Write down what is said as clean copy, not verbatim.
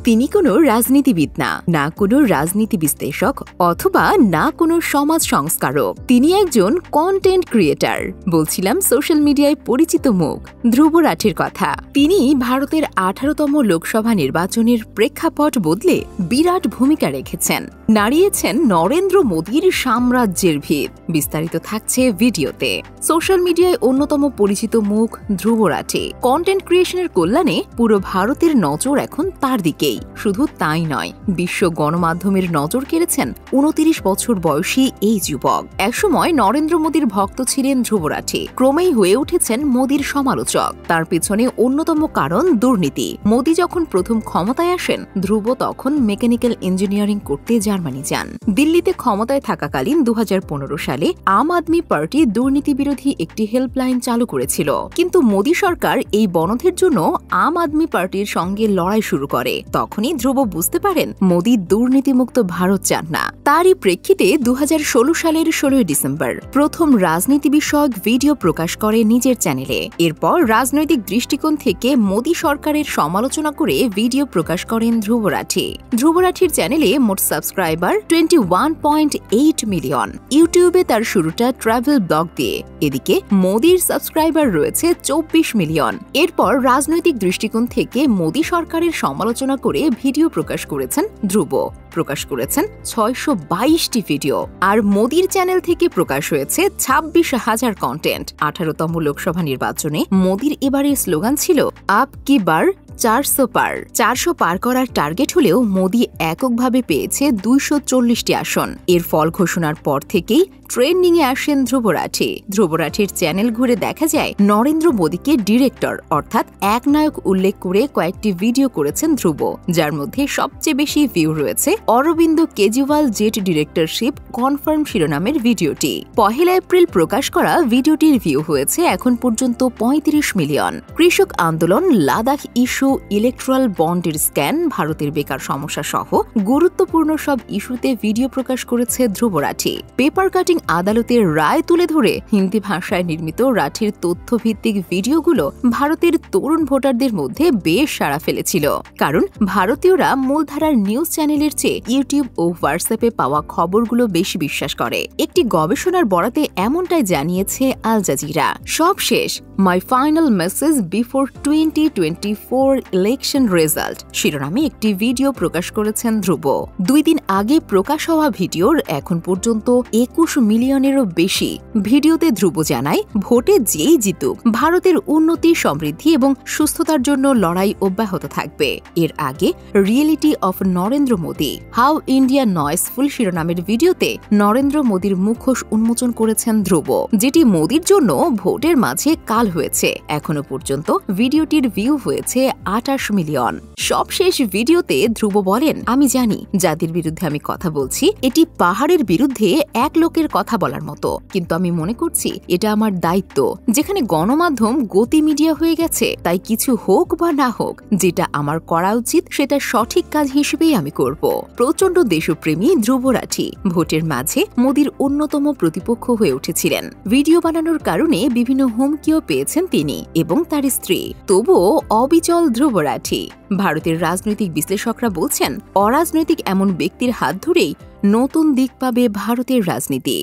তিনি কোনো রাজনীতিবিদ না কোনো রাজনীতি বিশ্লেষক অথবা না কোনো সমাজ সংস্কারক। তিনি একজন কন্টেন্ট ক্রিয়েটার। বলছিলাম সোশ্যাল মিডিয়ায় পরিচিত মুখ ধ্রুব রাঠির কথা। তিনি ভারতের 18তম লোকসভা নির্বাচনের প্রেক্ষাপট বদলে বিরাট ভূমিকা রেখেছেন, নাড়িয়েছেন নরেন্দ্র মোদীর সাম্রাজ্যের ভিত। বিস্তারিত থাকছে ভিডিওতে। সোশ্যাল মিডিয়ায় অন্যতম পরিচিত মুখ ধ্রুব রাঠি। কন্টেন্ট ক্রিয়েশনের কল্যাণে পুরো ভারতের নজর এখন তার দিকেই। শুধু তাই নয়, বিশ্ব গণমাধ্যমের নজর কেড়েছেন 29 বছর বয়সী এই যুবক। একসময় নরেন্দ্র মোদীর ভক্ত ছিলেন ধ্রুব রাঠি, ক্রমেই হয়ে উঠেছেন মোদীর সমালোচক। তার পেছনে অন্যতম কারণ দুর্নীতি। মোদী যখন প্রথম ক্ষমতায় আসেন, ধ্রুব তখন মেকানিক্যাল ইঞ্জিনিয়ারিং করতে জার্মানি যান। দিল্লিতে ক্ষমতায় থাকাকালীন 2015 সালে আম আদমি পার্টি দুর্নীতি বিরোধী একটি হেল্পলাইন চালু করেছিল। কিন্তু মোদী সরকার এই বনধের জন্য আম আদমি পার্টির সঙ্গে লড়াই শুরু করে। তখনই ধ্রুব বুঝতে পারেন মোদী দুর্নীতিমুক্ত ভারত চান না। তারই প্রেক্ষিতে 2016 সালের 16 ডিসেম্বর প্রথম রাজনীতি বিষয়ক ভিডিও প্রকাশ করে নিজের চ্যানেলে। এরপর রাজনৈতিক দৃষ্টিকোণ থেকে মোদী সরকারের সমালোচনা করে ভিডিও প্রকাশ করেন ধ্রুব রাঠি। ধ্রুব রাঠির চ্যানেলে মোট সাবস্ক্রাইবার 21.8 মিলিয়ন। ইউটিউবে তার শুরুটা ট্রাভেল ব্লগ দিয়ে। এদিকে মোদীর সাবস্ক্রাইবার রয়েছে 24 মিলিয়ন। এরপর রাজনৈতিক দৃষ্টিকোণ থেকে মোদী সরকারের সমালোচনা করে ভিডিও প্রকাশ করেছেন ধ্রুব। প্রকাশ করেছেন 622টি ভিডিও। আর মোদীর চ্যানেল থেকে প্রকাশ হয়েছে 26,000 কন্টেন্ট। 18তম লোকসভা নির্বাচনে মোদীর এবারের স্লোগান ছিল আপ কি বার 400 পার করার টার্গেট হলেও মোদী এককভাবে পেয়েছে 240টি আসন। এর ফল ঘোষণার পর থেকেই ট্রেন্ডিং এ আসেন ধ্রুব রাঠি। ধ্রুব রাঠির চ্যানেল ঘুরে দেখা যায় নরেন্দ্র মোদীকে ডিরেক্টর অর্থাৎ এক নায়ক উল্লেখ করে কয়েকটি ভিডিও করেছেন ধ্রুব, যার মধ্যে সবচেয়ে বেশি ভিউ রয়েছে Arvind Kejriwal jet directorship confirm শিরোনামের ভিডিওটি। 1 এপ্রিল প্রকাশ করা ভিডিওটির ভিউ হয়েছে এখন পর্যন্ত 35 মিলিয়ন। কৃষক আন্দোলন, লাদাখ ইস্যু, ইলেকট্রাল বন্ডের স্ক্যান, ভারতের বেকার সমস্যা সহ গুরুত্বপূর্ণ সব ইস্যুতে ভিডিও প্রকাশ করেছে ধ্রুব রাঠি। পেপার কাটিং আদালতের রায় তুলে ধরে হিন্দি ভাষায় নির্মিত রাঠির তথ্যভিত্তিক ভিডিওগুলো ভারতের তরুণ ভোটারদের মধ্যে বেশ সাড়া ফেলেছিল। কারণ ভারতীয়রা মূলধারার নিউজ চ্যানেলের চেয়ে ইউটিউব ও হোয়াটসঅ্যাপে পাওয়া খবরগুলো বেশি বিশ্বাস করে। একটি গবেষণার বরাতে এমনটাই জানিয়েছে আল জাজিরা। সব শেষ, my final message before 2024 election result শিরোনামে একটি ভিডিও প্রকাশ করেছেন ধ্রুব। 2 দিন আগে প্রকাশ হওয়া ভিডিওর এখন পর্যন্ত 21 মিলিয়নেরও বেশি। ভিডিওতে ধ্রুব জানায় ভোটে যেই জিতুক ভারতের উন্নতি, সমৃদ্ধি এবং সুস্থতার জন্য লড়াই অব্যাহত থাকবে। এর আগে reality of Narendra Modi, how India noiseful শিরোনামের ভিডিওতে নরেন্দ্র মোদীর মুখোশ উন্মোচন করেছেন ধ্রুব, যেটি মোদীর জন্য ভোটের মাঝে কাল হয়েছে। এখনো পর্যন্ত ভিডিওটির ভিউ হয়েছে 28 মিলিয়ন। সবশেষ ভিডিওতে ধ্রুব বলেন, আমি জানি যাদের বিরুদ্ধে আমি কথা বলছি এটি পাহাড়ের বিরুদ্ধে এক লোকের কথা বলার মতো, কিন্তু আমি মনে করছি এটা আমার দায়িত্ব। যেখানে গণমাধ্যম গতি মিডিয়া হয়ে গেছে, তাই কিছু হোক বা না হোক, যেটা আমার করা উচিত সেটা সঠিক কাজ হিসেবেই আমি করব। প্রচন্ড দেশপ্রেমী ধ্রুব রাঠি ভোটের মাঝে মোদীর অন্যতম প্রতিপক্ষ হয়ে উঠেছিলেন। ভিডিও বানানোর কারণে বিভিন্ন হুমকিও পেয়েছেন তিনি এবং তার স্ত্রী। তবুও অবিচল ধ্রুব রাঠি। ভারতের রাজনৈতিক বিশ্লেষকরা বলছেন, অরাজনৈতিক এমন ব্যক্তির হাত ধরেই নতুন দিক পাবে ভারতের রাজনীতি।